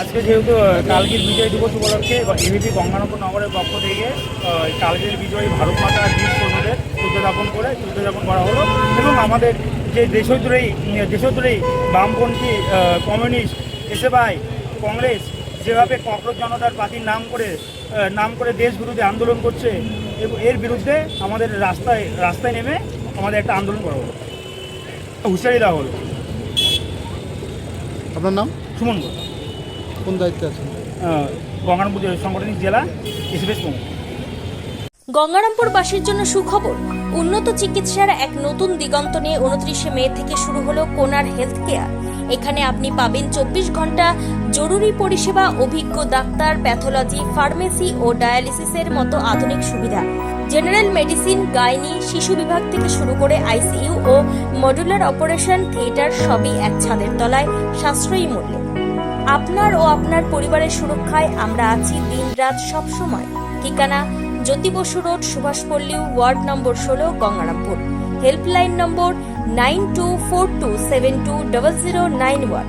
আজকে যেহেতু কালকির বিজয় দিবস উপলক্ষে এবিপি গঙ্গারামপুর নগরের পক্ষ থেকে কালকির বিজয়ী ভারত মাতার বীর সৈন্যদের উদযাপন করা হলো এবং আমাদের যে দেশজুড়েই বামপন্থী কমিউনিস্ট এসএফআই কংগ্রেস যেভাবে ককরোচ জনতার পার্টির নাম করে দেশ বিরোধী আন্দোলন করছে এবং এর বিরুদ্ধে আমাদের রাস্তায় নেমে আমাদের একটা আন্দোলন করা হলো, হুঁশিয়ারি দেওয়া হলো। আপনার নাম? সুমন ঘোষ, কোন দায়িত্বে আছেন? গঙ্গারামপুর সাংগঠনিক জেলা এসএফএস প্রমুখ। গঙ্গারামপুরবাসীর জন্য সুখবর, উন্নত চিকিৎসার এক নতুন দিগন্ত নিয়ে 29 মে থেকে শুরু হলো কোনার হেলথ কেয়ার। এখানে আপনি পাবেন 24 ঘন্টা জরুরি পরিষেবা, অভিজ্ঞ ডাক্তার, প্যাথোলজি, ফার্মেসি ও ডায়ালিসিসের মতো আধুনিক সুবিধা, জেনারেল মেডিসিন, গাইনি, শিশু বিভাগ থেকে শুরু করে আইসিইউ ও মডুলার অপারেশন থিয়েটার সবই এক ছাদের তলায় সাশ্রয়ী মূল্যে। আপনার ও আপনার পরিবারের সুরক্ষায় আমরা আছি দিনরাত সবসময়। ঠিকানা Jyoti Basu road, Subhashpalli, ward number 16, Gangarampur. Helpline number 9242720091।